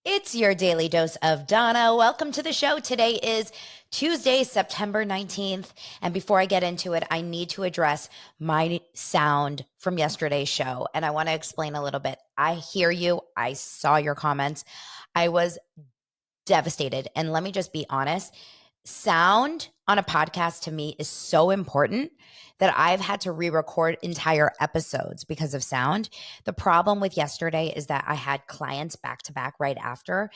It's your daily dose of Donna. Welcome to the show. Today is Tuesday, September 19th. And before I get into it, I need to address my sound from yesterday's show. And I want to explain a little bit. I hear you. I saw your comments. I was devastated. And let me just be honest. Sound on a podcast to me is so important that I've had to re-record entire episodes because of sound. The problem with yesterday is that I had clients back to back right after.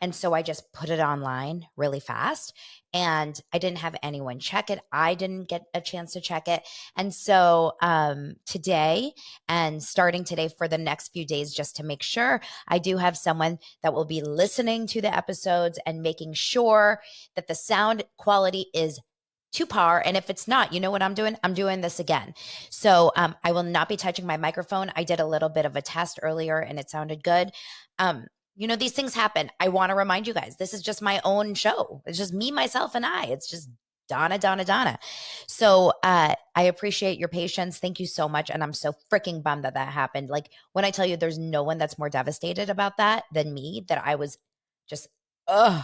And so I just put it online really fast and I didn't have anyone check it. I didn't get a chance to check it. And so today and starting today for the next few days, just to make sure, I do have someone that will be listening to the episodes and making sure that the sound quality is to par. And if it's not, you know what I'm doing? I'm doing this again. So I will not be touching my microphone. I did a little bit of a test earlier and it sounded good. These things happen. I want to remind you guys, this is just my own show. It's just me, myself, and I. It's just Donna. So I appreciate your patience. Thank you so much. And I'm so freaking bummed that happened. Like when I tell you there's no one that's more devastated about that than me, that I was just, ugh.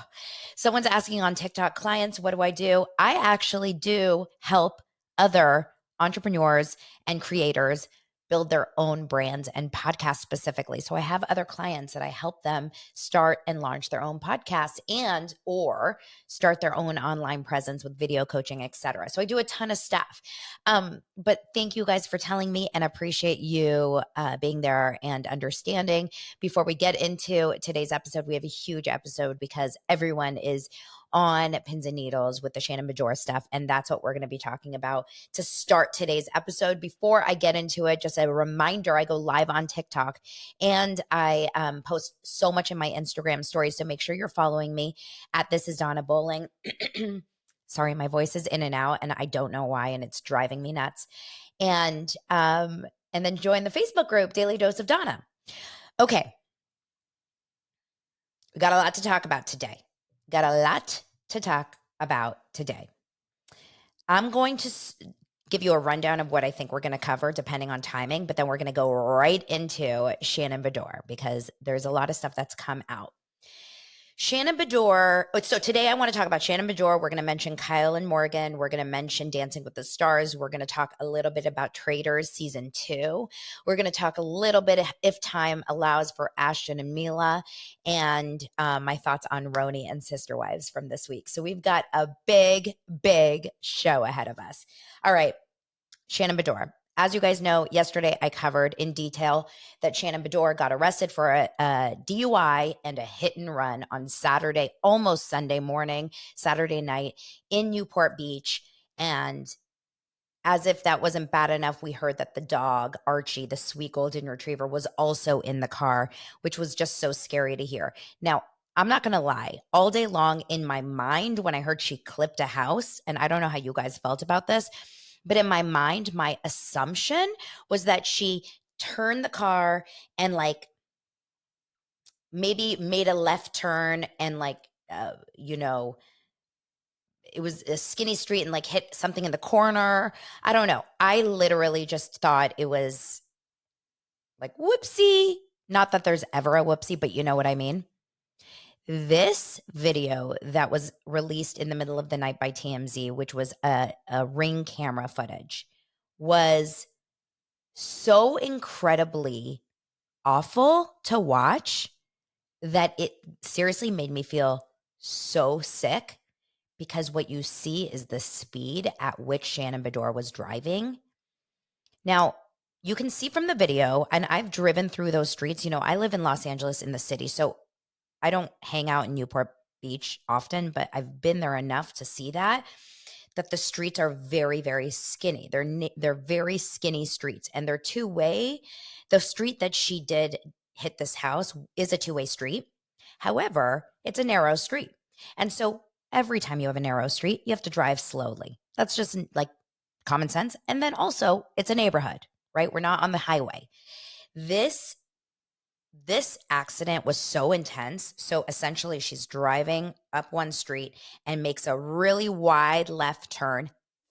Someone's asking on TikTok, clients, what do I do? I actually do help other entrepreneurs and creators build their own brands and podcasts specifically. So I have other clients that I help them start and launch their own podcasts and or start their own online presence with video coaching, etc. So I do a ton of stuff. But thank you guys for telling me and appreciate you being there and understanding. Before we get into today's episode, we have a huge episode because everyone is on pins and needles with the Shannon Beador stuff. And that's what we're going to be talking about to start today's episode. Before I get into it, just a reminder, I go live on TikTok and I post so much in my Instagram stories. So make sure you're following me at This Is Donna Bowling. Sorry, my voice is in and out and I don't know why, and it's driving me nuts. And then join the Facebook group, Daily Dose of Donna. Okay. We got a lot to talk about today. I'm going to give you a rundown of what I think we're going to cover depending on timing, but then we're going to go right into Shannon Beador because there's a lot of stuff that's come out. Shannon Beador. So today I want to talk about Shannon Beador. We're going to mention Kyle and Morgan. We're going to mention Dancing with the Stars. We're going to talk a little bit about Traitors season 2. We're going to talk a little bit, if time allows, for Ashton and Mila, and my thoughts on RHONY and Sister Wives from this week. So we've got a big show ahead of us. All right, Shannon Beador. As you guys know, yesterday I covered in detail that Shannon Beador got arrested for a DUI and a hit and run on Saturday, almost Sunday morning, Saturday night in Newport Beach. And as if that wasn't bad enough, we heard that the dog, Archie, the sweet golden retriever, was also in the car, which was just so scary to hear. Now, I'm not going to lie. All day long in my mind, when I heard she clipped a house, and I don't know how you guys felt about this, but in my mind, my assumption was that she turned the car and like maybe made a left turn and it was a skinny street and like hit something in the corner. I don't know. I literally just thought it was like whoopsie. Not that there's ever a whoopsie, but you know what I mean? This video that was released in the middle of the night by TMZ, which was a Ring camera footage, was so incredibly awful to watch that it seriously made me feel so sick because what you see is the speed at which Shannon Beador was driving. Now, you can see from the video, and I've driven through those streets. You know, I live in Los Angeles in the city, so I don't hang out in Newport Beach often, but I've been there enough to see that the streets are very, very skinny. They're very skinny streets, and they're two-way. The street that she did hit this house is a two-way street. However, it's a narrow street. And so every time you have a narrow street, you have to drive slowly. That's just like common sense. And then also it's a neighborhood, right? We're not on the highway. This accident was so intense. So essentially she's driving up one street and makes a really wide left turn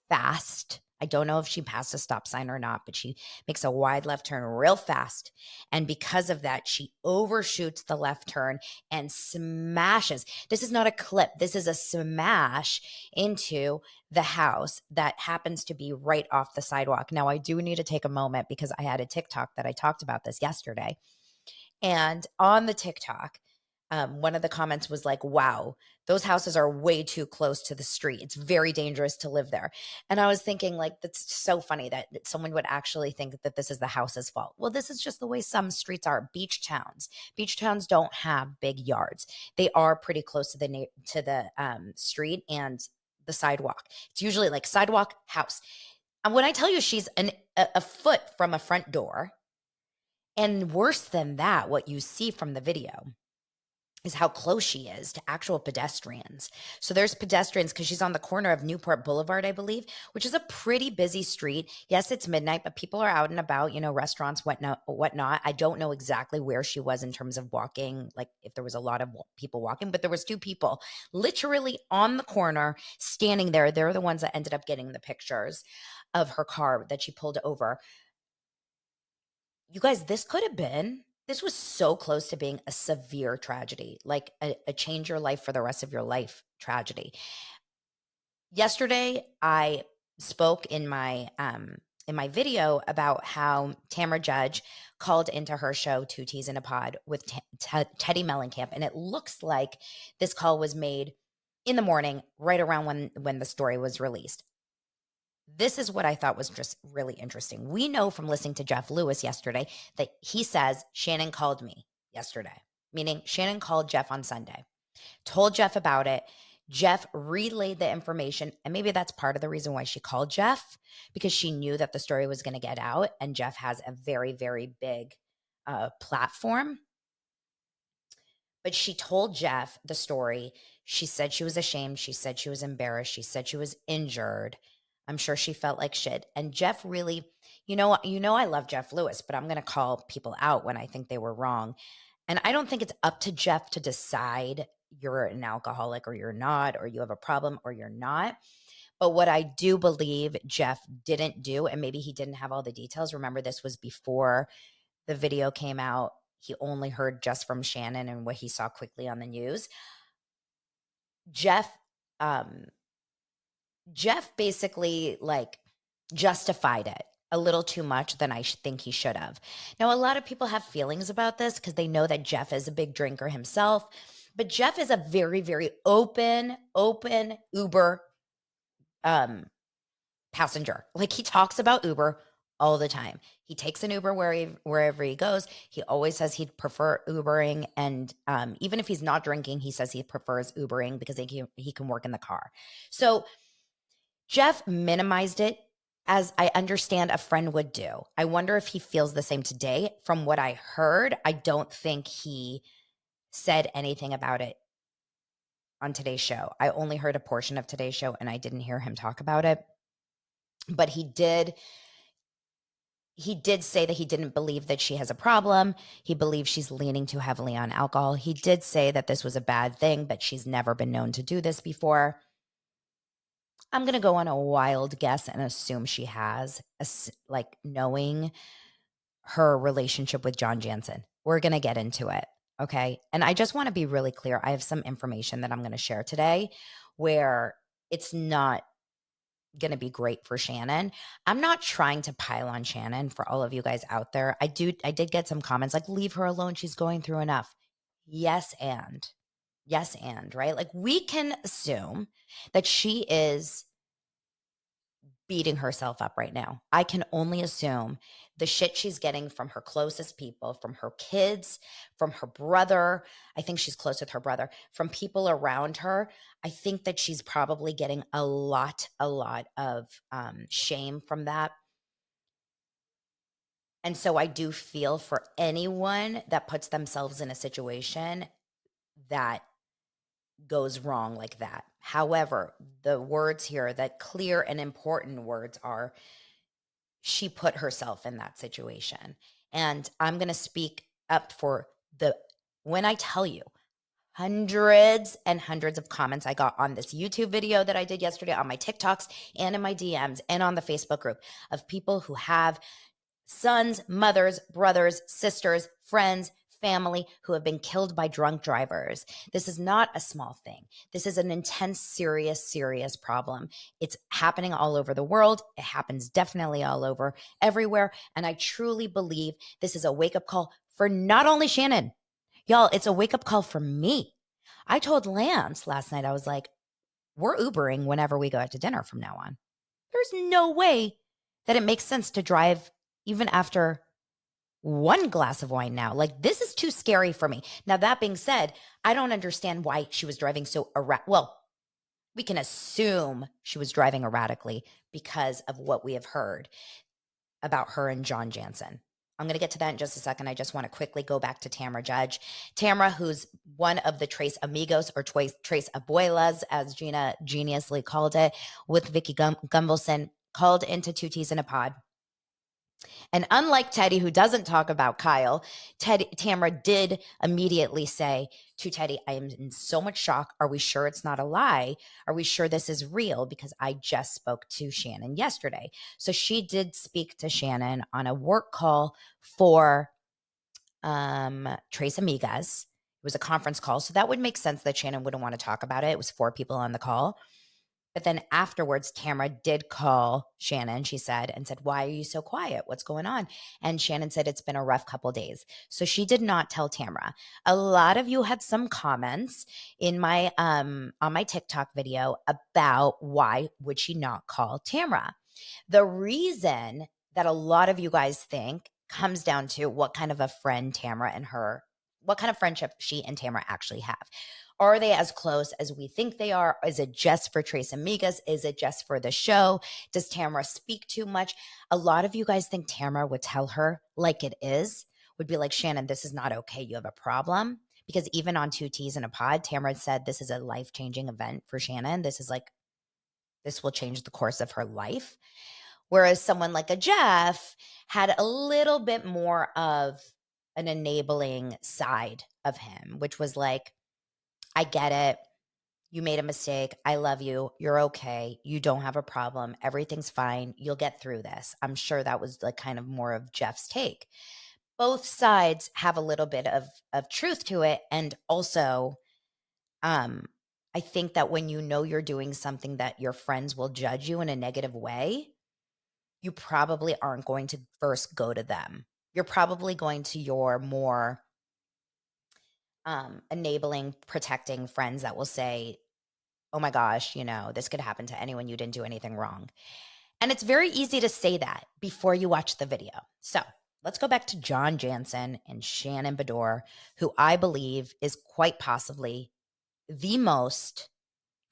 fast. I don't know if she passed a stop sign or not, but she makes a wide left turn real fast. And because of that, she overshoots the left turn and smashes. This is not a clip. This is a smash into the house that happens to be right off the sidewalk. Now, I do need to take a moment because I had a TikTok that I talked about this yesterday. And on the TikTok, one of the comments was like, wow, those houses are way too close to the street. It's very dangerous to live there. And I was thinking, like, that's so funny that someone would actually think that this is the house's fault. Well, this is just the way some streets are. Beach towns. Beach towns don't have big yards. They are pretty close to the street and the sidewalk. It's usually like sidewalk, house. And when I tell you she's a foot from a front door, and worse than that, what you see from the video is how close she is to actual pedestrians. So there's pedestrians because she's on the corner of Newport Boulevard, I believe, which is a pretty busy street. Yes, it's midnight, but people are out and about, restaurants, whatnot. I don't know exactly where she was in terms of walking, like if there was a lot of people walking, but there was two people literally on the corner standing there. They're the ones that ended up getting the pictures of her car that she pulled over. You guys, this was so close to being a severe tragedy, like a change your life for the rest of your life tragedy. Yesterday, I spoke in my video about how Tamra Judge called into her show, Two Teas in a Pod, with Teddy Mellencamp. And it looks like this call was made in the morning, right around when the story was released. This is what I thought was just really interesting. We know from listening to Jeff Lewis yesterday that he says Shannon called me yesterday, meaning Shannon called Jeff on Sunday, told Jeff about it. Jeff relayed the information, and maybe that's part of the reason why she called Jeff, because she knew that the story was going to get out, and Jeff has a very, very big platform. But she told Jeff the story. She said she was ashamed. She said she was embarrassed. She said she was injured. I'm sure she felt like shit. And Jeff really, I love Jeff Lewis, but I'm going to call people out when I think they were wrong. And I don't think it's up to Jeff to decide you're an alcoholic or you're not, or you have a problem or you're not. But what I do believe Jeff didn't do, and maybe he didn't have all the details. Remember, this was before the video came out. He only heard just from Shannon and what he saw quickly on the news. Jeff basically justified it a little too much than I think he should have. Now, a lot of people have feelings about this because they know that Jeff is a big drinker himself, but Jeff is a very, very open Uber passenger. Like, he talks about Uber all the time. He takes an Uber wherever he goes. He always says he'd prefer Ubering. And even if he's not drinking, he says he prefers Ubering because he can work in the car. So Jeff minimized it, as I understand a friend would do. I wonder if he feels the same today. From what I heard, I don't think he said anything about it on today's show. I only heard a portion of today's show and I didn't hear him talk about it. But he did say that he didn't believe that she has a problem. He believes she's leaning too heavily on alcohol. He did say that this was a bad thing, but she's never been known to do this before. I'm going to go on a wild guess and assume she has, knowing her relationship with John Jansen. We're going to get into it. Okay. And I just want to be really clear. I have some information that I'm going to share today where it's not going to be great for Shannon. I'm not trying to pile on Shannon for all of you guys out there. I did get some comments like, leave her alone. She's going through enough. Yes, and right? Like, we can assume that she is beating herself up right now. I can only assume the shit she's getting from her closest people, from her kids, from her brother. I think she's close with her brother, from people around her. I think that she's probably getting a lot of shame from that. And so I do feel for anyone that puts themselves in a situation that goes wrong like that. However, the words here, that clear and important words are, she put herself in that situation. And I'm going to speak up for when I tell you hundreds and hundreds of comments I got on this YouTube video that I did yesterday, on my TikToks and in my DMs and on the Facebook group, of people who have sons, mothers, brothers, sisters, friends, family who have been killed by drunk drivers. This is not a small thing. This is an intense, serious problem. It's happening all over the world. It happens definitely all over everywhere. And I truly believe this is a wake-up call for not only Shannon. Y'all, it's a wake-up call for me. I told Lance last night, I was like, we're Ubering whenever we go out to dinner from now on. There's no way that it makes sense to drive even after one glass of wine now. Like, this is too scary for me. Now, that being said, I don't understand why she was driving so well, we can assume she was driving erratically because of what we have heard about her and John Jansen. I'm going to get to that in just a second. I just want to quickly go back to Tamra Judge. Tamra, who's one of the Tres Amigos, or Tres Abuelas, as Gina geniusly called it, with Vicky Gunvalson, called into Two Teas in a Pod. And unlike Teddy, who doesn't talk about Kyle, Tamra did immediately say to Teddy, I am in so much shock. Are we sure it's not a lie? Are we sure this is real? Because I just spoke to Shannon yesterday. So she did speak to Shannon on a work call for Tres Amigas. It was a conference call. So that would make sense that Shannon wouldn't want to talk about it. It was 4 people on the call. But then afterwards, Tamra did call Shannon, she said, and said, why are you so quiet? What's going on? And Shannon said, it's been a rough couple days. So she did not tell Tamra. A lot of you had some comments in my on my TikTok video about why would she not call Tamra. The reason that a lot of you guys think comes down to what kind of a friend Tamra and her, what kind of friendship she and Tamra actually have. Are they as close as we think they are? Is it just for Tres Amigas? Is it just for the show? Does Tamra speak too much? A lot of you guys think Tamra would tell her like it is, would be like, Shannon, this is not okay. You have a problem. Because even on Two Teas in a Pod, Tamra said this is a life-changing event for Shannon. This will change the course of her life. Whereas someone like a Jeff had a little bit more of an enabling side of him, which was like, I get it. You made a mistake. I love you. You're okay. You don't have a problem. Everything's fine. You'll get through this. I'm sure that was like kind of more of Jeff's take. Both sides have a little bit of truth to it. And also, I think that when you know you're doing something that your friends will judge you in a negative way, you probably aren't going to first go to them. You're probably going to your more enabling, protecting friends that will say, oh my gosh, this could happen to anyone. You didn't do anything wrong. And it's very easy to say that before you watch the video. So let's go back to John Jansen and Shannon Beador, who I believe is quite possibly the most,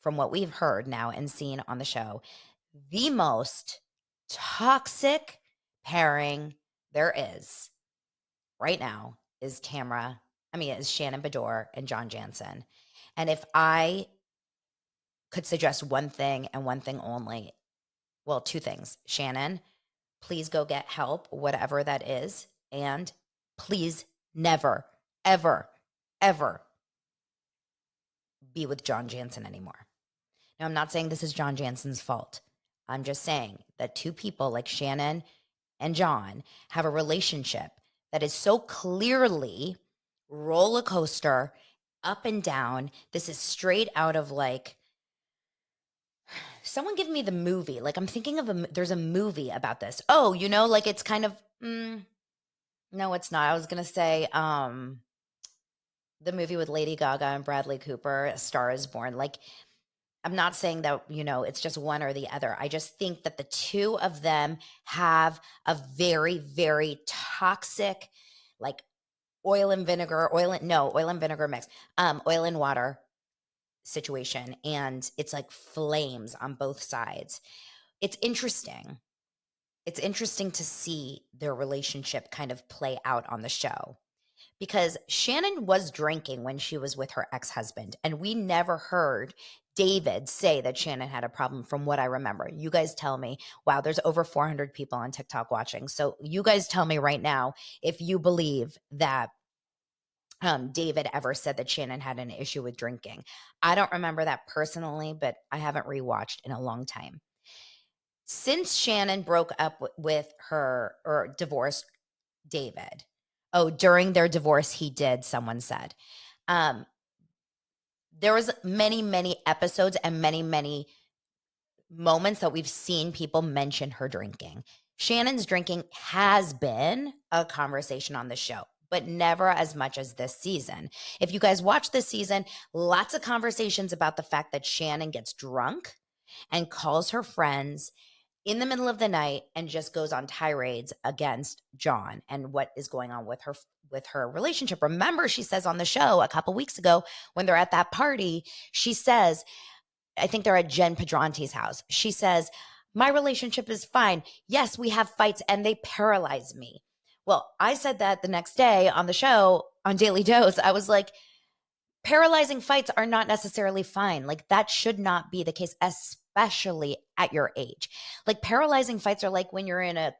from what we've heard now and seen on the show, the most toxic pairing there is right now is Shannon Beador and John Jansen. And if I could suggest one thing and one thing only, well, 2 things. Shannon, please go get help, whatever that is. And please never, ever, ever be with John Jansen anymore. Now, I'm not saying this is John Jansen's fault. I'm just saying that 2 people like Shannon and John have a relationship that is so clearly roller coaster, up and down. This is straight out of like, someone give me the movie. Like, I'm thinking of there's a movie about this. Oh, like it's kind of, no, it's not. I was going to say, the movie with Lady Gaga and Bradley Cooper, A Star is Born. Like, I'm not saying that, it's just one or the other. I just think that the 2 of them have a very, very toxic, like oil and vinegar mix, oil and water situation. And it's like flames on both sides. It's interesting. It's interesting to see their relationship kind of play out on the show, because Shannon was drinking when she was with her ex-husband, and we never heard David say that Shannon had a problem from what I remember. You guys tell me. Wow, there's over 400 people on TikTok watching. So you guys tell me right now if you believe that David ever said that Shannon had an issue with drinking. I don't remember that personally, but I haven't rewatched in a long time. Since Shannon broke up with her or divorced David, during their divorce, he did, someone said. There was many episodes and many moments that we've seen people mention her drinking. Shannon's drinking has been a conversation on the show, but never as much as this season. If you guys watch this season, lots of conversations about the fact that Shannon gets drunk and calls her friends in the middle of the night and just goes on tirades against John and what is going on with her relationship. Remember, she says on the show a couple weeks ago when they're at that party, she says, I think they're at Jen Pedrante's house. She says, my relationship is fine. Yes, we have fights and they paralyze me. Well, I said that the next day on the show on Daily Dose. I was like, paralyzing fights are not necessarily fine. Like that should not be the case, especially at your age. Like paralyzing fights are like when you're in a,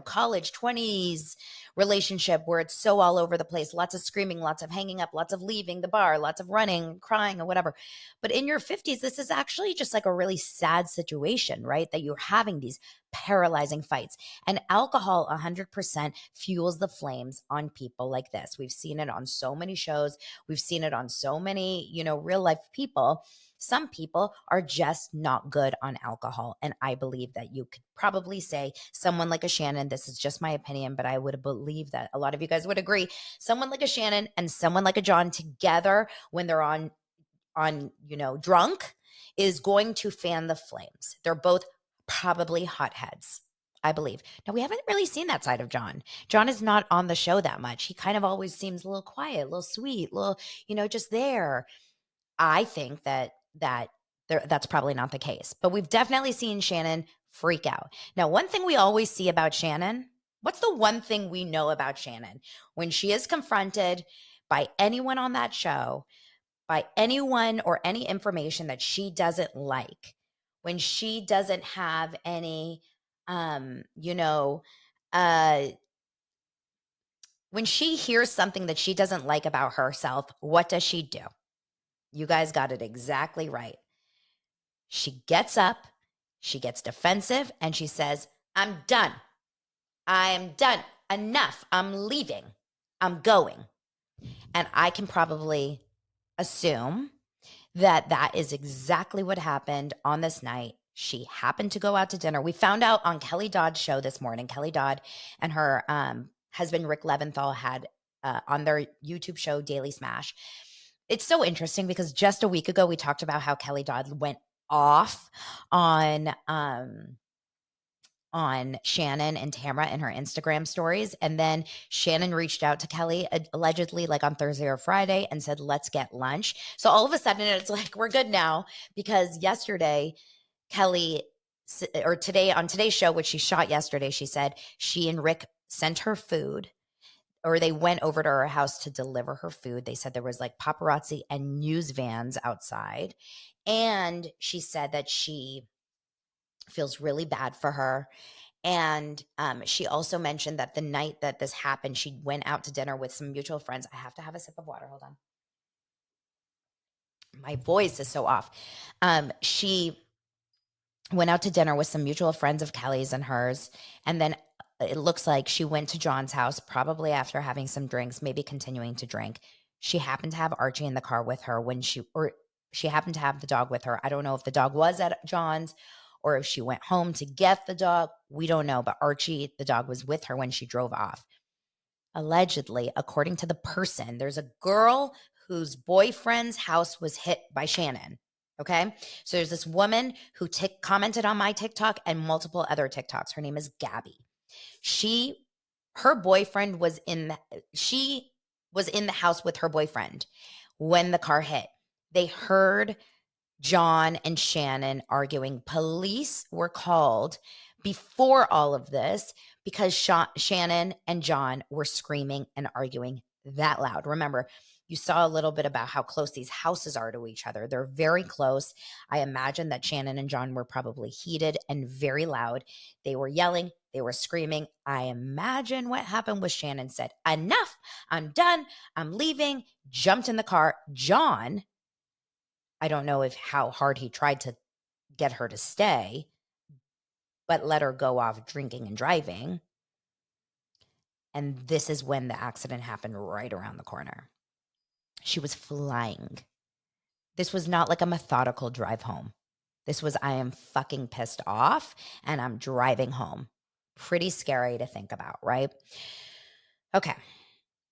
college 20s relationship where it's so all over the place, lots of screaming, lots of hanging up, lots of leaving the bar, lots of running, crying or whatever. But in your 50s, this is actually just like a really sad situation, right? That you're having these paralyzing fights. And alcohol 100% fuels the flames on people like this. We've seen it on so many shows. We've seen it on so many, real life people. Some people are just not good on alcohol. And I believe that you could probably say someone like a Shannon, this is just my opinion, but I would believe that a lot of you guys would agree, someone like a Shannon and someone like a John together when they're on drunk is going to fan the flames. They're both probably hotheads, I believe. Now, we haven't really seen that side of John. John is not on the show that much. He kind of always seems a little quiet, a little sweet, a little, just there. I think that's probably not the case, but we've definitely seen Shannon freak out. Now, one thing we always see about Shannon, what's the one thing we know about Shannon? When she is confronted by anyone on that show, by anyone or any information that she doesn't like, when she doesn't have any, when she hears something that she doesn't like about herself, what does she do? You guys got it exactly right. She gets up, she gets defensive, and she says, I'm done. I'm done. Enough. I'm leaving. I'm going. And I can probably assume that that is exactly what happened on this night. She happened to go out to dinner. We found out on Kelly Dodd's show this morning. Kelly Dodd and her husband, Rick Leventhal, had on their YouTube show, Daily Smash. It's so interesting because just a week ago, we talked about how Kelly Dodd went off on Shannon and Tamra in her Instagram stories. And then Shannon reached out to Kelly allegedly like on Thursday or Friday and said, let's get lunch. So all of a sudden it's like, we're good now because yesterday Kelly, or today on today's show, which she shot yesterday, she said she and Rick sent her food, or they went over to her house to deliver her food. They said there was like paparazzi and news vans outside. And she said that she feels really bad for her. And she also mentioned that the night that this happened, she went out to dinner with some mutual friends. I have to have a sip of water. Hold on. My voice is so off. She went out to dinner with some mutual friends of Kelly's and hers. And then it looks like she went to John's house, probably after having some drinks, maybe continuing to drink. She happened to have Archie in the car with her she happened to have the dog with her. I don't know if the dog was at John's or if she went home to get the dog. We don't know. But Archie, the dog, was with her when she drove off. Allegedly, according to the person, there's a girl whose boyfriend's house was hit by Shannon. Okay. So there's this woman who commented on my TikTok and multiple other TikToks. Her name is Gabby. Her boyfriend was she was in the house with her boyfriend when the car hit. They heard John and Shannon arguing. Police were called before all of this because Shannon and John were screaming and arguing that loud. Remember, You saw a little bit about how close these houses are to each other. They're very close. I imagine that Shannon and John were probably heated and very loud. They were yelling. They were screaming. I imagine what happened was Shannon said, enough, I'm done, I'm leaving, jumped in the car. John, I don't know how hard he tried to get her to stay, but let her go off drinking and driving. And this is when the accident happened, right around the corner. She was flying. This was not like a methodical drive home. This was, I am fucking pissed off and I'm driving home. Pretty scary to think about, right? Okay.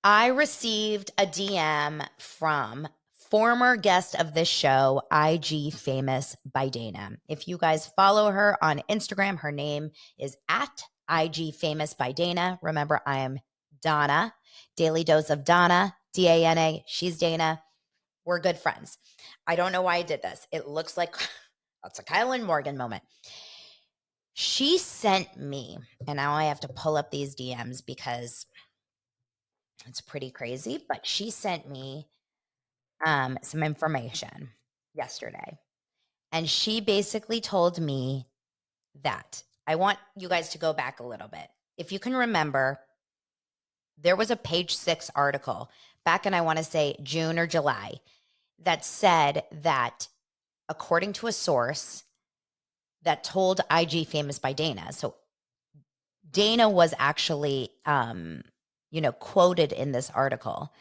I received a DM from former guest of this show, IG Famous by Dana. If you guys follow her on Instagram, her name is at IG Famous by Dana. Remember, I am Donna, Daily Dose of Donna, Dana. She's Dana. We're good friends. I don't know why I did this. It looks like that's a Kyle and Morgan moment. She sent me, and now I have to pull up these DMs because it's pretty crazy, but she sent me some information yesterday. And she basically told me that I want you guys to go back a little bit. If you can remember, there was a Page 6 article back in, I want to say, June or July, that said that according to a source that told IG Famous by Dana, so Dana was actually, quoted in this article,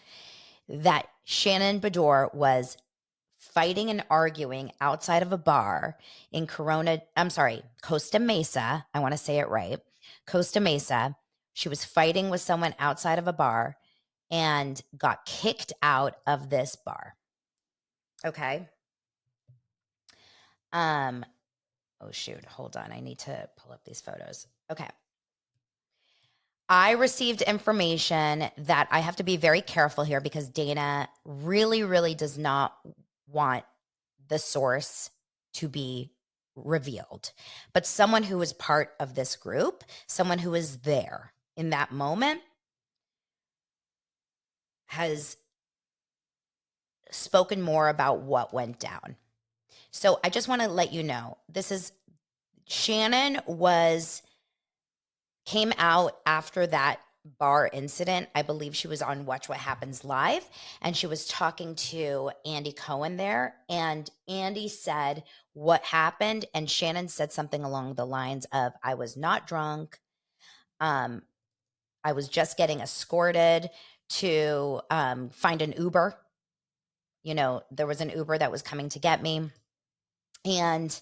that Shannon Beador was fighting and arguing outside of a bar in Costa Mesa. I want to say it right. Costa Mesa. She was fighting with someone outside of a bar and got kicked out of this bar. Okay. Oh shoot, hold on. I need to pull up these photos. Okay. I received information that I have to be very careful here because Dana really, really does not want the source to be revealed. But someone who was part of this group, someone who was there in that moment, has spoken more about what went down. So I just want to let you know, Shannon came out after that bar incident. I believe she was on Watch What Happens Live, and she was talking to Andy Cohen there. And Andy said what happened, and Shannon said something along the lines of, I was not drunk. I was just getting escorted to find an Uber. There was an Uber that was coming to get me. And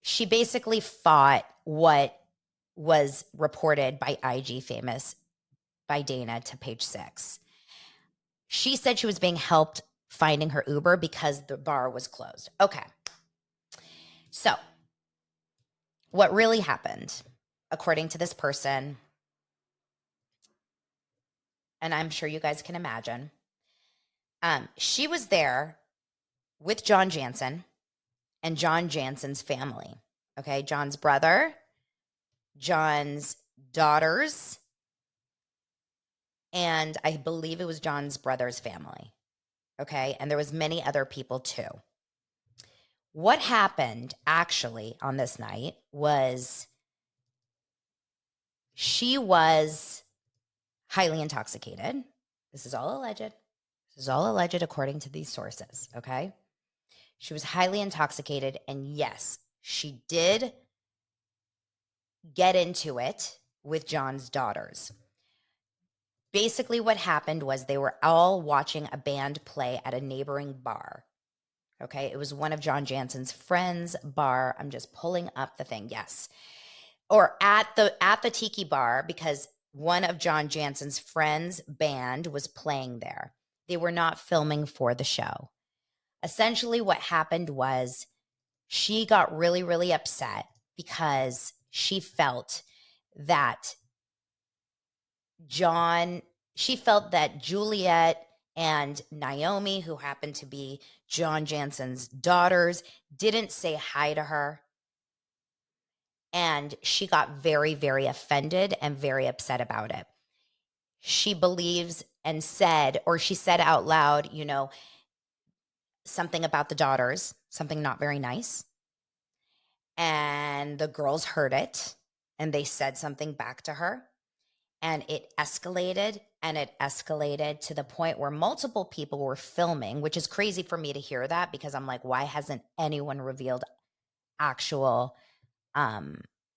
she basically fought what was reported by IG Famous by Dana to Page 6. She said she was being helped finding her Uber because the bar was closed. Okay. So what really happened, according to this person, and I'm sure you guys can imagine, she was there with John Jansen and John Jansen's family. Okay. John's brother, John's daughters, and I believe it was John's brother's family. Okay. And there was many other people too. What happened actually on this night was she was highly intoxicated. This is all alleged. This is all alleged according to these sources. Okay. She was highly intoxicated. And yes, she did get into it with John's daughters. Basically, what happened was they were all watching a band play at a neighboring bar. Okay. It was one of John Jansen's friends' bar. I'm just pulling up the thing. Yes. Or at the tiki bar, because one of John Jansen's friends' band was playing there. They were not filming for the show. Essentially, what happened was she got really, really upset because she felt that Juliet and Naomi, who happened to be John Jansen's daughters, didn't say hi to her. And she got very, very offended and very upset about it. She believes and said, or she said out loud, something about the daughters, something not very nice. And the girls heard it and they said something back to her. And it escalated to the point where multiple people were filming, which is crazy for me to hear that, because I'm like, why hasn't anyone revealed actual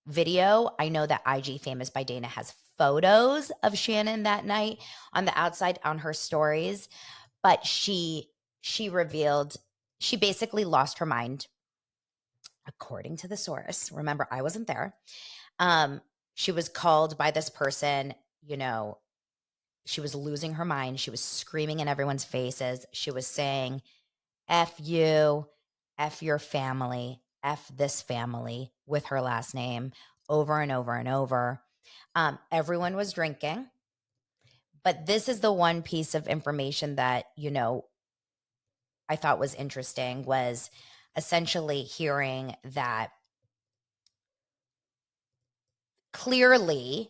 video? I know that IG Famous by Dana has photos of Shannon that night on the outside on her stories, but she revealed, she basically lost her mind, according to the source. Remember, I wasn't there. She was called by this person, she was losing her mind. She was screaming in everyone's faces. She was saying, F you, F your family, F this family, with her last name, over and over and over. Everyone was drinking. But this is the one piece of information that, I thought was interesting, was essentially hearing that clearly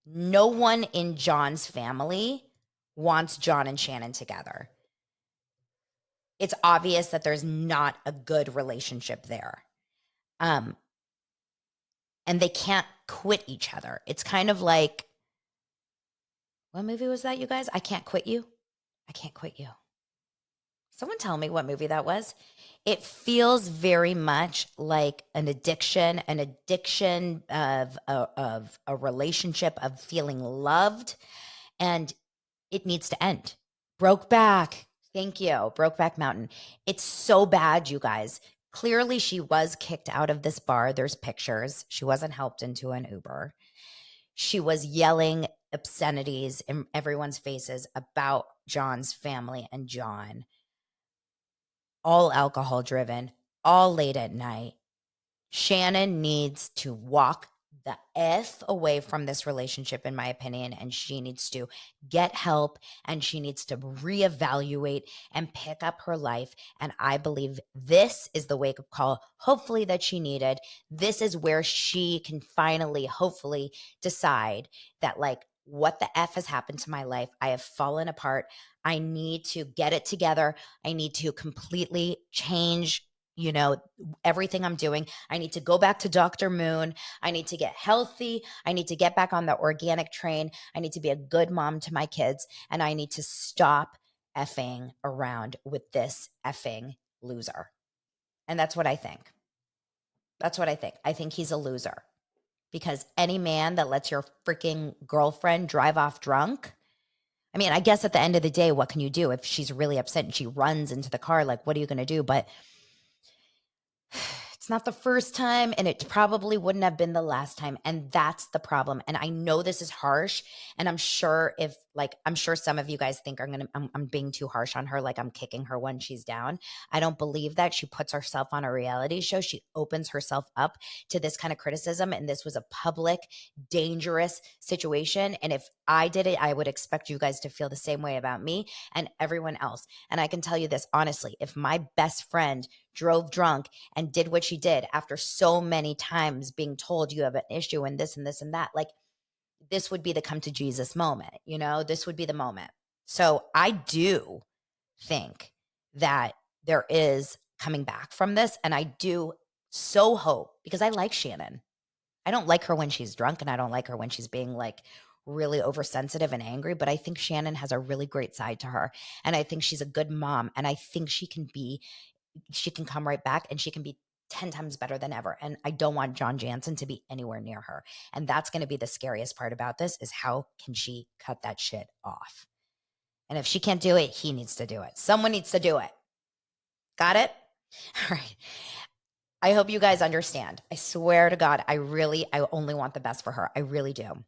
no one in John's family wants John and Shannon together. It's obvious that there's not a good relationship there. And they can't quit each other. It's kind of like, what movie was that, you guys? I Can't Quit You. I Can't Quit You. Someone tell me what movie that was. It feels very much like an addiction of a relationship, of feeling loved, and it needs to end. Brokeback. Thank you. Brokeback Mountain. It's so bad, you guys. Clearly, she was kicked out of this bar. There's pictures. She wasn't helped into an Uber. She was yelling obscenities in everyone's faces about John's family and John. All alcohol driven, all late at night. Shannon needs to walk the F away from this relationship, in my opinion, and she needs to get help, and she needs to reevaluate and pick up her life. And I believe this is the wake-up call, hopefully, that she needed. This is where she can finally, hopefully, decide that, like, what the F has happened to my life? I have fallen apart. I need to get it together. I need to completely change everything I'm doing. I need to go back to Dr. Moon. I need to get healthy. I need to get back on the organic train. I need to be a good mom to my kids. And I need to stop effing around with this effing loser. And that's what I think. That's what I think. I think he's a loser, because any man that lets your freaking girlfriend drive off drunk, I mean, I guess at the end of the day, what can you do? If she's really upset and she runs into the car, like, what are you going to do? But it's not the first time, and it probably wouldn't have been the last time. And that's the problem. And I know this is harsh. And I'm sure I'm sure some of you guys think I'm being too harsh on her. Like, I'm kicking her when she's down. I don't believe that. She puts herself on a reality show. She opens herself up to this kind of criticism. And this was a public, dangerous situation. And if I did it, I would expect you guys to feel the same way about me and everyone else. And I can tell you this honestly, if my best friend drove drunk and did what she did after so many times being told you have an issue and this and this and that, like, this would be the come to Jesus moment, this would be the moment. So I do think that there is coming back from this. And I do so hope, because I like Shannon. I don't like her when she's drunk, and I don't like her when she's being like really oversensitive and angry, but I think Shannon has a really great side to her. And I think she's a good mom. And I think she can come right back, and she can be 10 times better than ever. And I don't want John Jansen to be anywhere near her. And that's going to be the scariest part about this, is how can she cut that shit off? And if she can't do it, he needs to do it. Someone needs to do it. Got it? All right. I hope you guys understand. I swear to God, I only want the best for her. I really do.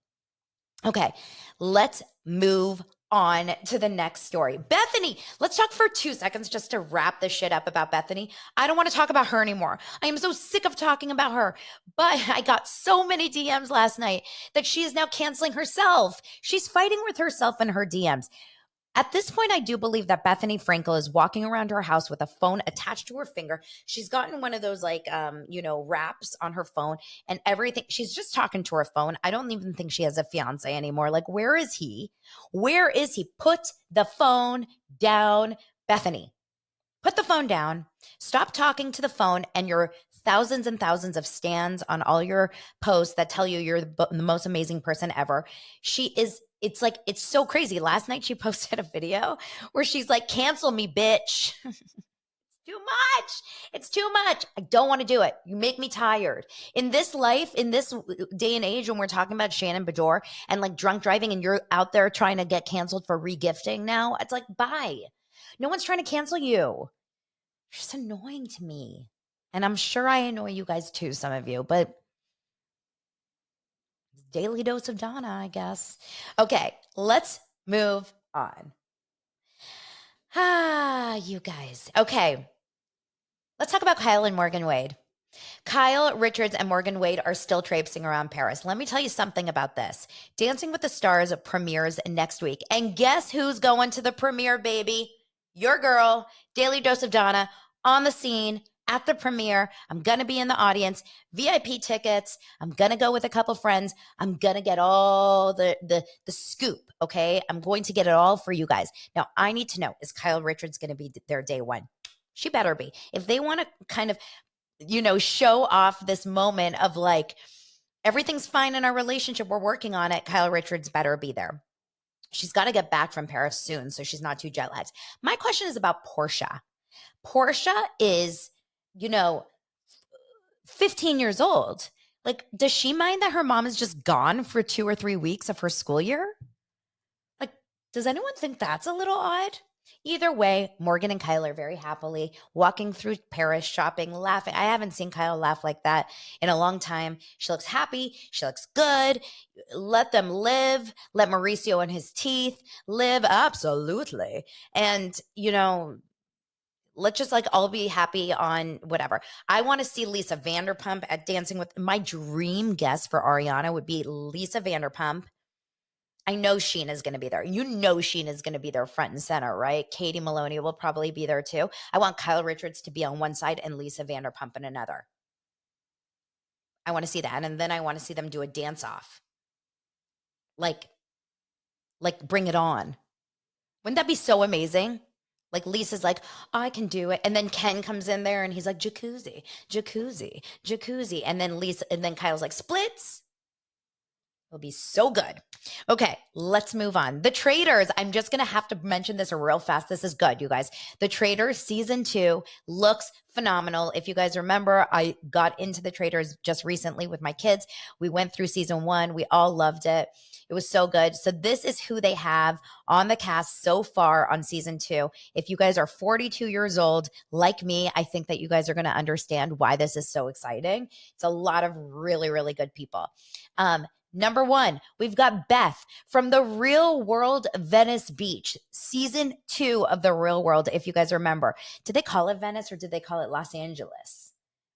Okay, let's move on to the next story. Bethenny, let's talk for 2 seconds just to wrap this shit up about Bethenny. I don't want to talk about her anymore. I am so sick of talking about her, but I got so many DMs last night that she is now canceling herself. She's fighting with herself in her DMs. At this point, I do believe that Bethenny Frankel is walking around her house with a phone attached to her finger. She's gotten one of those wraps on her phone and everything. She's just talking to her phone. I don't even think she has a fiance anymore. Like, where is he? Where is he? Put the phone down, Bethenny. Put the phone down. Stop talking to the phone and your thousands and thousands of stands on all your posts that tell you you're the most amazing person ever. It's so crazy. Last night she posted a video where she's like, cancel me, bitch. Too much. It's too much. I don't want to do it. You make me tired. In this life, in this day and age, when we're talking about Shannon Beador and like drunk driving and you're out there trying to get canceled for regifting now, it's like, bye. No one's trying to cancel you. You're just annoying to me. And I'm sure I annoy you guys too, some of you, but daily dose of Donna, I guess. Okay, let's move on. You guys. Okay, let's talk about Kyle and Morgan Wade. Kyle Richards and Morgan Wade are still traipsing around Paris. Let me tell you something about this. Dancing with the Stars premieres next week. And guess who's going to the premiere, baby? Your girl, Daily Dose of Donna, on the scene at the premiere. I'm going to be in the audience, VIP tickets. I'm going to go with a couple friends. I'm going to get all the scoop, okay? I'm going to get it all for you guys. Now, I need to know, is Kyle Richards going to be there day one? She better be. If they want to kind of, show off this moment of like, everything's fine in our relationship, we're working on it, Kyle Richards better be there. She's got to get back from Paris soon, so she's not too jet lagged. My question is about Portia. Portia is, 15 years old. Like, does she mind that her mom is just gone for 2 or 3 weeks of her school year? Like, does anyone think that's a little odd? Either way, Morgan and Kyle are very happily walking through Paris, shopping, laughing. I haven't seen Kyle laugh like that in a long time. She looks happy. She looks good. Let them live. Let Mauricio and his teeth live. Absolutely. And, let's just like all be happy on whatever. I want to see Lisa Vanderpump at Dancing with. My dream guest for Ariana would be Lisa Vanderpump. I know Sheena's going to be there. Sheena's going to be there front and center, right? Katie Maloney will probably be there too. I want Kyle Richards to be on one side and Lisa Vanderpump on another. I want to see that. And then I want to see them do a dance off. Like bring it on. Wouldn't that be so amazing? Like Lisa's like, oh, I can do it. And then Ken comes in there and he's like, jacuzzi, jacuzzi, jacuzzi. And then Kyle's like, splits. It'll be so good. Okay, let's move on. The Traitors. I'm just going to have to mention this real fast. This is good, you guys. The Traitors season 2 looks phenomenal. If you guys remember, I got into The Traitors just recently with my kids. We went through season 1. We all loved it. It was so good. So this is who they have on the cast so far on season 2. If you guys are 42 years old, like me, I think that you guys are going to understand why this is so exciting. It's a lot of really, really good people. Number 1, we've got Beth from The Real World Venice Beach, season 2 of The Real World, if you guys remember. Did they call it Venice or did they call it Los Angeles?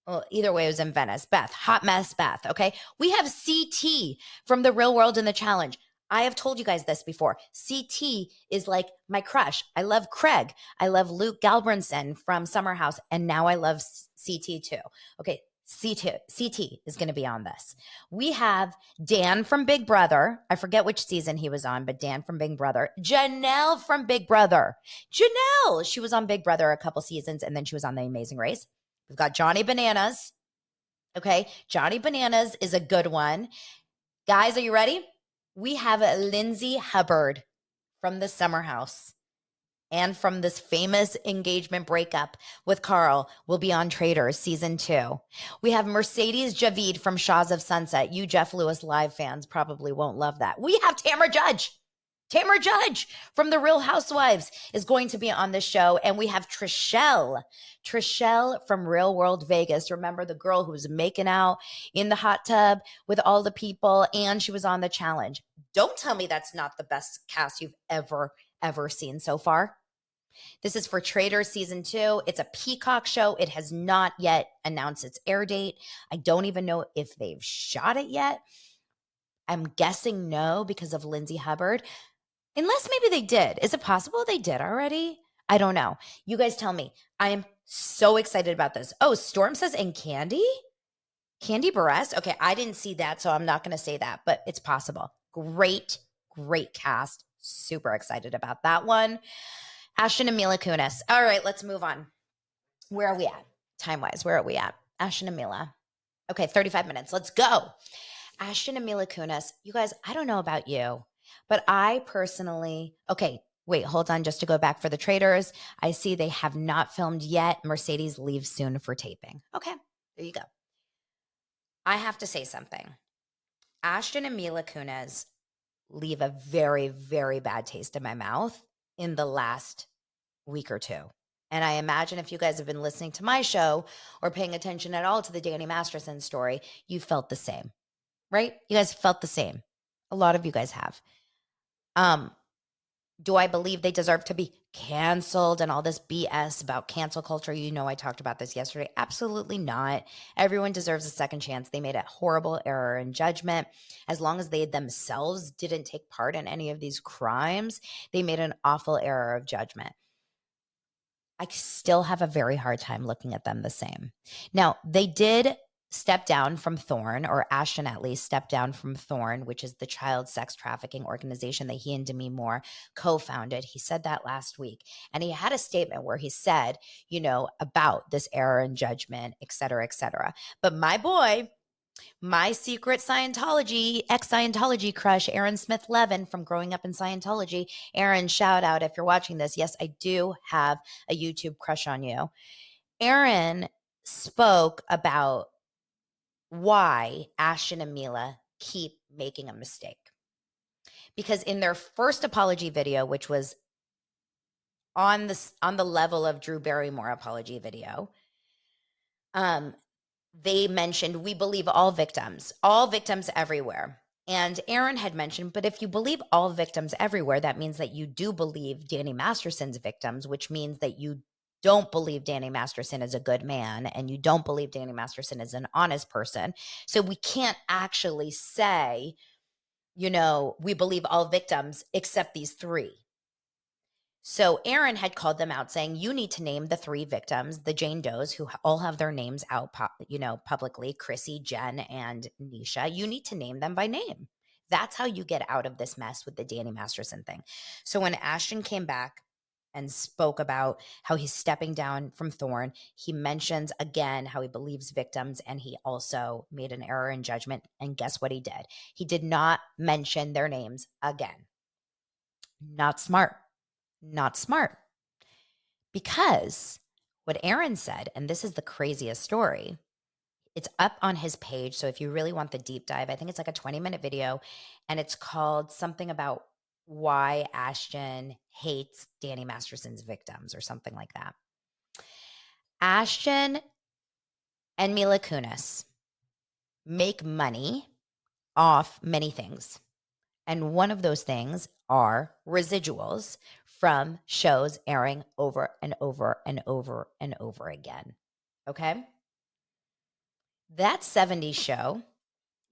Well, either way, it was in Venice. Beth, hot mess Beth, okay? We have CT from The Real World in the Challenge. I have told you guys this before. CT is like my crush. I love Craig. I love Luke Galbranson from Summer House, and now I love CT too. Okay, CT is going to be on this. We have Dan from Big Brother. I forget which season he was on, but Dan from Big Brother. Janelle from Big Brother. Janelle, she was on Big Brother a couple seasons, and then she was on The Amazing Race. We've got Johnny Bananas. Okay, Johnny Bananas is a good one. Guys, are you ready? We have Lindsay Hubbard from the Summer House. And from this famous engagement breakup with Carl will be on Traitors season 2. We have Mercedes Javid from Shaws of Sunset. You Jeff Lewis Live fans probably won't love that. We have Tamra Judge. Tamra Judge from The Real Housewives is going to be on the show. And we have Trishelle from Real World Vegas. Remember the girl who was making out in the hot tub with all the people and she was on the challenge. Don't tell me that's not the best cast you've ever seen so far. This is for Traitors season 2. It's a Peacock show. It has not yet announced its air date. I don't even know if they've shot it yet. I'm guessing no because of Lindsay Hubbard. Unless maybe they did. Is it possible they did already? I don't know. You guys tell me. I am so excited about this. Oh, Storm says, and Candy? Candy Barres? Okay, I didn't see that, so I'm not going to say that, but it's possible. Great, great cast. Super excited about that one. Ashton and Mila Kunis. All right, let's move on. Where are we at? Time-wise, where are we at? Ashton and Mila. Okay, 35 minutes. Let's go. Ashton and Mila Kunis. You guys, I don't know about you, but I personally, okay, wait, hold on, just to go back for the traders. I see they have not filmed yet. Mercedes leaves soon for taping. Okay, there you go. I have to say something. Ashton and Mila Kunis leave a very, very bad taste in my mouth in the last week or two. And I imagine if you guys have been listening to my show or paying attention at all to the Danny Masterson story, you felt the same, right? You guys felt the same. A lot of you guys have. Do I believe they deserve to be canceled and all this BS about cancel culture? You know, I talked about this yesterday. Absolutely not. Everyone deserves a second chance. They made a horrible error in judgment. As long as they themselves didn't take part in any of these crimes, they made an awful error of judgment. I still have a very hard time looking at them the same. Now, they did step down from Thorn, or Ashton at least stepped down from Thorn, which is the child sex trafficking organization that he and Demi Moore co-founded. He said that last week. And he had a statement where he said, you know, about this error in judgment, et cetera, et cetera. But my boy, my secret Scientology, ex-Scientology crush, Aaron Smith-Levin from growing up in Scientology. Aaron, shout out if you're watching this. Yes, I do have a YouTube crush on you. Aaron spoke about why Ashton and Mila keep making a mistake. Because in their first apology video, which was on the level of Drew Barrymore apology video, they mentioned, we believe all victims everywhere. And Aaron had mentioned, but if you believe all victims everywhere, that means that you do believe Danny Masterson's victims, which means that you don't believe Danny Masterson is a good man and you don't believe Danny Masterson is an honest person. So we can't actually say, you know, we believe all victims except these three. So Aaron had called them out saying, you need to name the three victims, the Jane Does, who all have their names out, publicly, Chrissy, Jen, and Nisha. You need to name them by name. That's how you get out of this mess with the Danny Masterson thing. So when Ashton came back and spoke about how he's stepping down from Thorn, he mentions again how he believes victims, and he also made an error in judgment. And guess what he did? He did not mention their names again. Not smart. Not smart. Because what Aaron said, and this is the craziest story, it's up on his page. So if you really want the deep dive, I think it's like a 20-minute video, and it's called something about why Ashton hates Danny Masterson's victims or something like that. Ashton and Mila Kunis make money off many things. And one of those things are residuals from shows airing over and over and over and over again. Okay? That 70s show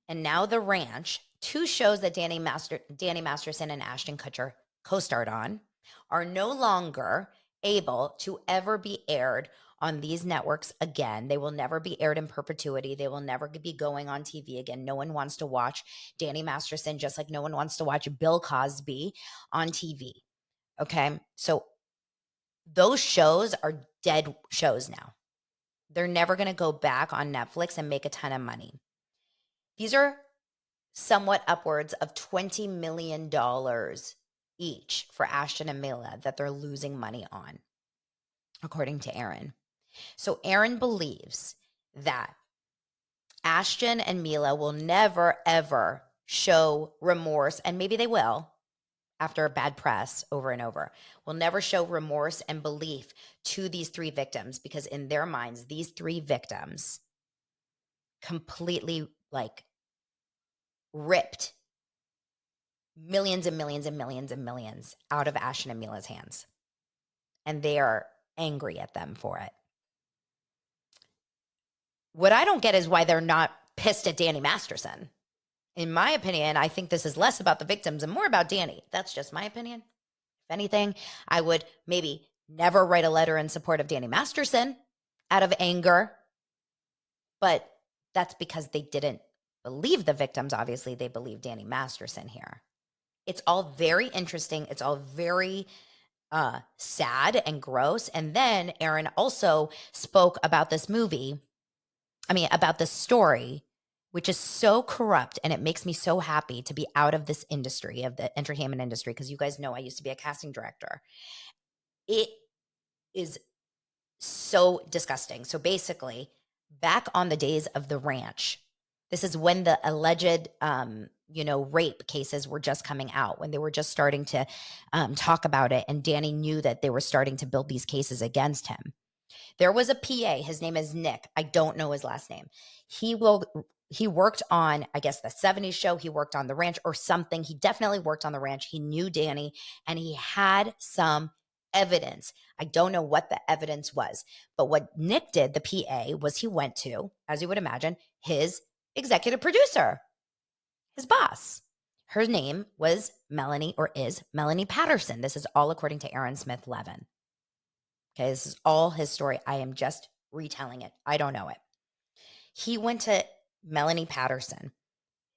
and now The Ranch, two shows that Danny Masterson and Ashton Kutcher co-starred on, are no longer able to ever be aired on these networks again. They will never be aired in perpetuity. They will never be going on TV again. No one wants to watch Danny Masterson, just like no one wants to watch Bill Cosby on TV. Okay? So those shows are dead shows now. They're never going to go back on Netflix and make a ton of money. These are somewhat upwards of $20 million each for Ashton and Mila that they're losing money on, according to Aaron. So Aaron believes that Ashton and Mila will never, ever show remorse, and maybe they will after bad press over and over, will never show remorse and belief to these three victims, because in their minds, these three victims completely ripped millions and millions and millions and millions out of Ashton and Mila's hands. And they are angry at them for it. What I don't get is why they're not pissed at Danny Masterson in my opinion, I think this is less about the victims and more about Danny. That's just my opinion. If anything, I would maybe never write a letter in support of Danny Masterson out of anger, but that's because they didn't believe the victims. Obviously, they believe Danny Masterson here. It's all very interesting. It's all very sad and gross. And then Aaron also spoke about this about this story, which is so corrupt. And it makes me so happy to be out of this industry, of the entertainment industry, because you guys know I used to be a casting director. It is so disgusting. So basically, back on the days of the ranch, this is when the alleged, rape cases were just coming out, when they were just starting to talk about it. And Danny knew that they were starting to build these cases against him. There was a PA. His name is Nick. I don't know his last name. He worked on, I guess, the 70s show. He worked on the ranch or something. He definitely worked on the ranch. He knew Danny and he had some evidence. I don't know what the evidence was, but what Nick did, the PA, was he went to, as you would imagine, his executive producer, his boss. Her name was Melanie, or is Melanie Patterson. This is all according to Aaron Smith-Levin. Okay, this is all his story. I am just retelling it. I don't know it. He went to Melanie Patterson,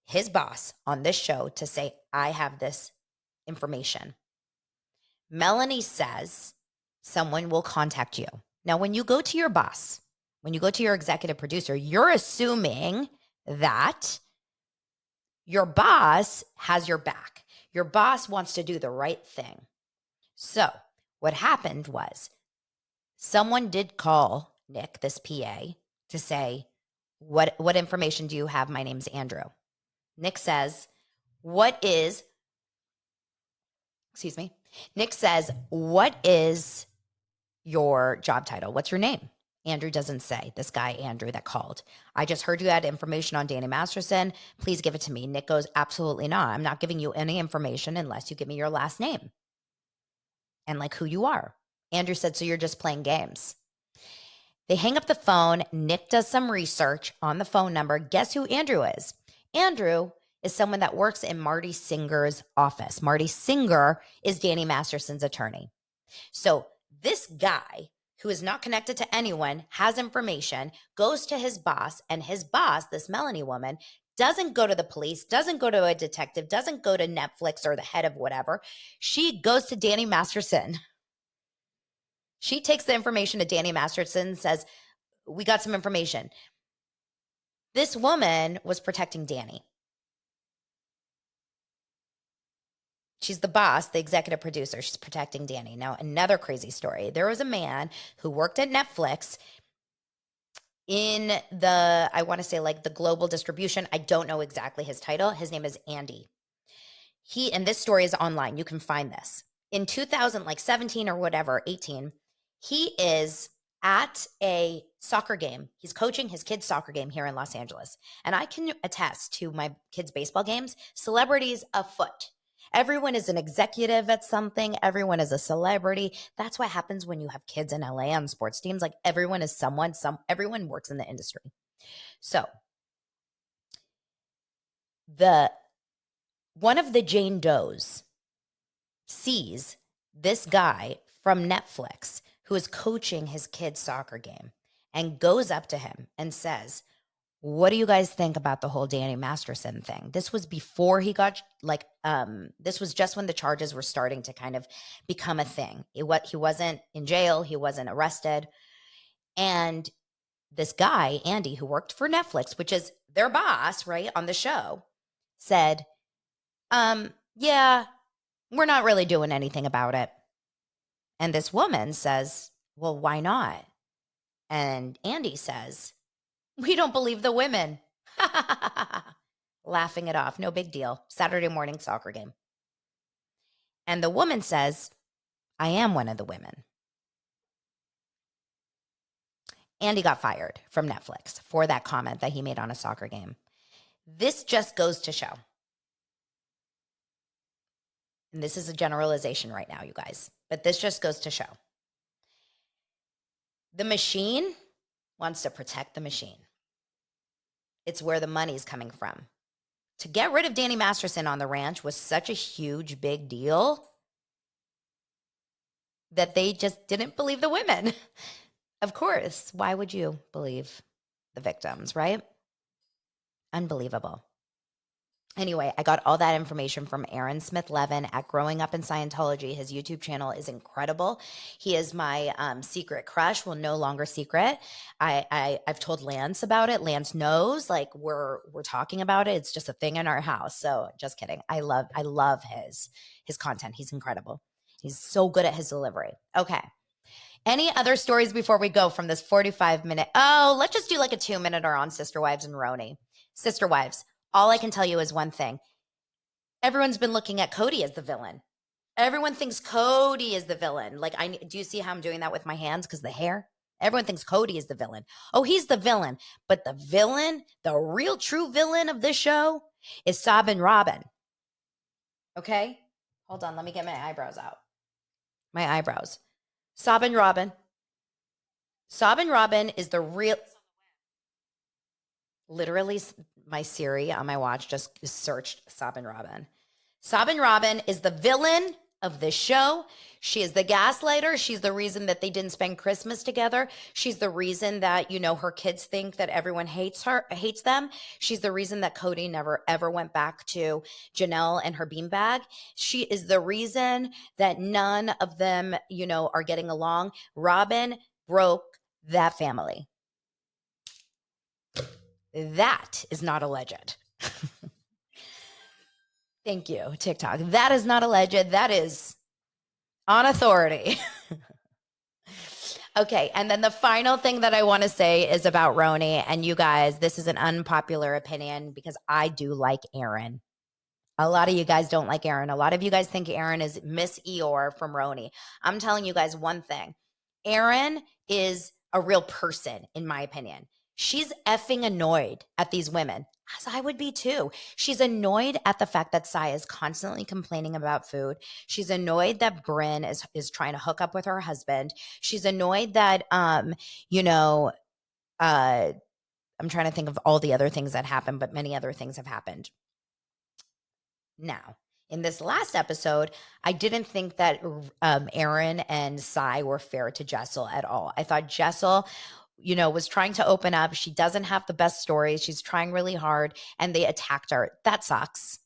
his boss, on this show to say, I have this information. Melanie says someone will contact you. Now, when you go to your boss, when you go to your executive producer, you're assuming that your boss has your back. Your boss wants to do the right thing. So what happened was someone did call Nick, this PA, to say, what information do you have? My name's Andrew. Nick says, Nick says, what is your job title? What's your name? Andrew doesn't say. This guy, Andrew, that called. I just heard you had information on Danny Masterson. Please give it to me. Nick goes, absolutely not. I'm not giving you any information unless you give me your last name and like who you are. Andrew said, so you're just playing games. They hang up the phone. Nick does some research on the phone number. Guess who Andrew is? Andrew is someone that works in Marty Singer's office. Marty Singer is Danny Masterson's attorney. So this guy, who is not connected to anyone, has information, goes to his boss, and his boss, this Melanie woman, doesn't go to the police, doesn't go to a detective, doesn't go to Netflix or the head of whatever. She goes to Danny Masterson. She takes the information to Danny Masterson, says, we got some information. This woman was protecting Danny. She's the boss, the executive producer. She's protecting Danny. Now, another crazy story. There was a man who worked at Netflix in the, I want to say like the global distribution. I don't know exactly his title. His name is Andy. And this story is online. You can find this. In 2017 or whatever, 18, he is at a soccer game. He's coaching his kids' soccer game here in Los Angeles. And I can attest to my kids' baseball games, celebrities afoot. Everyone is an executive at something. Everyone is a celebrity. That's what happens when you have kids in LA on sports teams. Like everyone is someone, everyone works in the industry. So one of the Jane Does sees this guy from Netflix who is coaching his kid's soccer game and goes up to him and says, what do you guys think about the whole Danny Masterson thing? This was before he got this was just when the charges were starting to kind of become a thing. He wasn't in jail. He wasn't arrested. And this guy, Andy, who worked for Netflix, which is their boss, right, on the show, said, yeah, we're not really doing anything about it. And this woman says, well, why not? And Andy says, we don't believe the women. Laughing it off. No big deal. Saturday morning soccer game. And the woman says, I am one of the women. Andy got fired from Netflix for that comment that he made on a soccer game. This just goes to show. And this is a generalization right now, you guys. But this just goes to show. The machine wants to protect the machine. It's where the money's coming from. to get rid of Danny Masterson on the ranch was such a huge, big deal that they just didn't believe the women. Of course. Why would you believe the victims, right? Unbelievable. Anyway, I got all that information from Aaron Smith-Levin at Growing Up in Scientology. His YouTube channel is incredible. He is my secret crush. Well, no longer secret. I've told Lance about it. Lance knows. Like we're talking about it. It's just a thing in our house. So just kidding. I love his content. He's incredible. He's so good at his delivery. Okay. Any other stories before we go from this 45-minute? Oh, let's just do like a 2-minute or on Sister Wives and RHONY. Sister Wives. All I can tell you is one thing. Everyone's been looking at Cody as the villain. Everyone thinks Cody is the villain. Like, do you see how I'm doing that with my hands? Because the hair? Everyone thinks Cody is the villain. Oh, he's the villain. But the villain, the real true villain of this show is Sob and Robin. Okay? Hold on. Let me get my eyebrows out. My eyebrows. Sob and Robin. Sob and Robin is the real... Literally, my Siri on my watch just searched Sob and Robin. Sob and Robin is the villain of this show. She is the gaslighter. She's the reason that they didn't spend Christmas together. She's the reason that, her kids think that everyone hates them. She's the reason that Cody never, ever went back to Janelle and her beanbag. She is the reason that none of them, are getting along. Robin broke that family. That is not alleged. Thank you, TikTok. That is not alleged. That is on authority. Okay, and then the final thing that I want to say is about RHONY. And you guys, this is an unpopular opinion because I do like Aaron. A lot of you guys don't like Aaron. A lot of you guys think Aaron is Miss Eeyore from RHONY. I'm telling you guys one thing. Aaron is a real person, in my opinion. She's effing annoyed at these women, as I would be too. She's annoyed at the fact that Sai is constantly complaining about food. She's annoyed that Brynn is trying to hook up with her husband. She's annoyed that, I'm trying to think of all the other things that happened, but many other things have happened. Now, in this last episode, I didn't think that Aaron and Sai were fair to Jessel at all. I thought Jessel was trying to open up. She doesn't have the best stories. She's trying really hard and they attacked her. That sucks.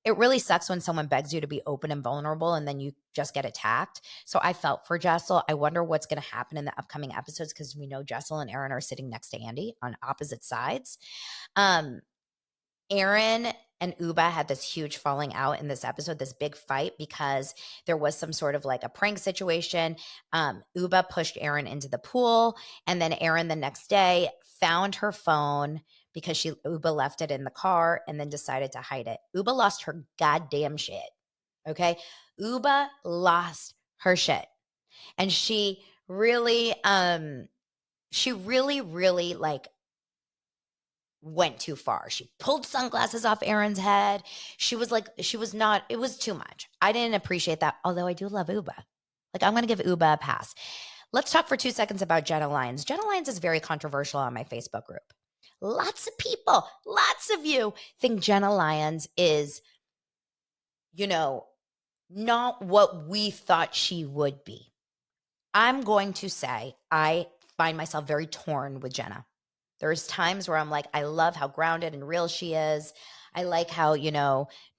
It really sucks when someone begs you to be open and vulnerable and then you just get attacked. So I felt for Jessel. I wonder what's going to happen in the upcoming episodes because we know Jessel and Aaron are sitting next to Andy on opposite sides. Aaron and Uba had this huge falling out in this episode, this big fight, because there was some sort of like a prank situation. Uba pushed Aaron into the pool, and then Aaron the next day found her phone because Uba left it in the car and then decided to hide it. Uba lost her goddamn shit. Okay? Uba lost her shit. And she really like went too far. She pulled sunglasses off Aaron's head. It was too much. I didn't appreciate that, although I do love Uba. Like, I'm going to give Uba a pass. Let's talk for 2 seconds about Jenna Lyons. Jenna Lyons is very controversial on my Facebook group. Lots of people, lots of you think Jenna Lyons is, not what we thought she would be. I'm going to say I find myself very torn with Jenna. There's times where I'm like, I love how grounded and real she is. I like how,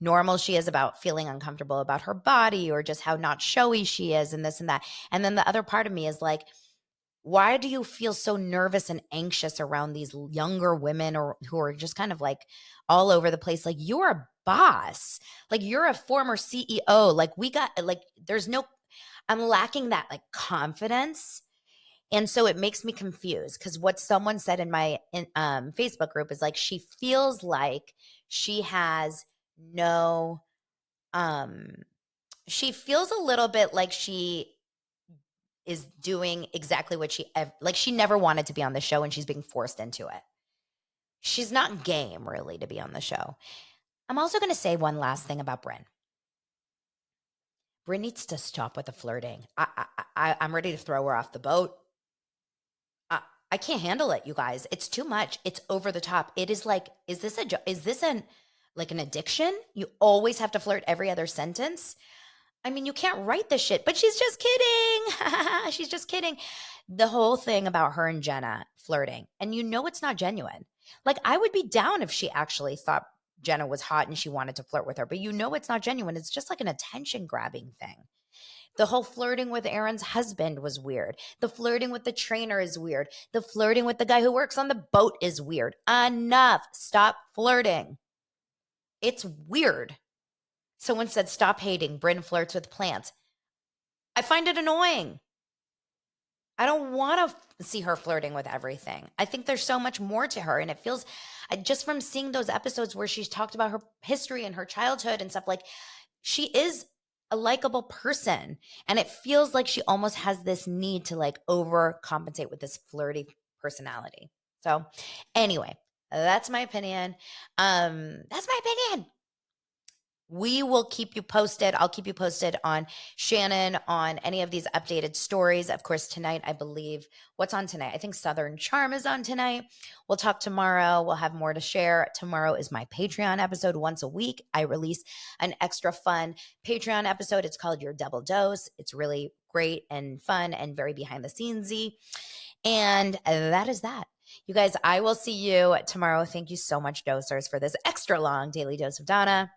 normal she is about feeling uncomfortable about her body or just how not showy she is and this and that. And then the other part of me is like, why do you feel so nervous and anxious around these younger women or who are just kind of like all over the place? Like, you're a boss. Like, you're a former CEO. Like, I'm lacking that like confidence. And so it makes me confused because what someone said in my Facebook group is like, she feels like she has she feels a little bit like she is doing exactly what she never wanted to be on the show and she's being forced into it. She's not game really to be on the show. I'm also going to say one last thing about Brynn. Brynn needs to stop with the flirting. I'm ready to throw her off the boat. I can't handle it, you guys. It's too much. It's over the top. It is like, is this like an addiction. You always have to flirt every other sentence. I mean, you can't write this shit, but she's just kidding. She's just kidding. The whole thing about her and Jenna flirting, and you know it's not genuine. Like, I would be down if she actually thought Jenna was hot and she wanted to flirt with her, but you know it's not genuine. It's just like an attention grabbing thing. The whole flirting with Aaron's husband was weird. The flirting with the trainer is weird. The flirting with the guy who works on the boat is weird. Enough. Stop flirting. It's weird. Someone said, stop hating. Bryn flirts with plants. I find it annoying. I don't want to see her flirting with everything. I think there's so much more to her. And it feels, just from seeing those episodes where she's talked about her history and her childhood and stuff, like, she is a likable person. And it feels like she almost has this need to like overcompensate with this flirty personality. So anyway, that's my opinion. That's my opinion. We will keep you posted. I'll keep you posted on Shannon, on any of these updated stories. Of course, tonight, I believe, what's on tonight? I think Southern Charm is on tonight. We'll talk tomorrow. We'll have more to share. Tomorrow is my Patreon episode. Once a week, I release an extra fun Patreon episode. It's called Your Double Dose. It's really great and fun and very behind the scenesy. And that is that. You guys, I will see you tomorrow. Thank you so much, dosers, for this extra long daily dose of Donna.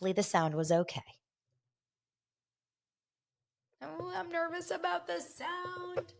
Hopefully the sound was okay. Oh, I'm nervous about the sound.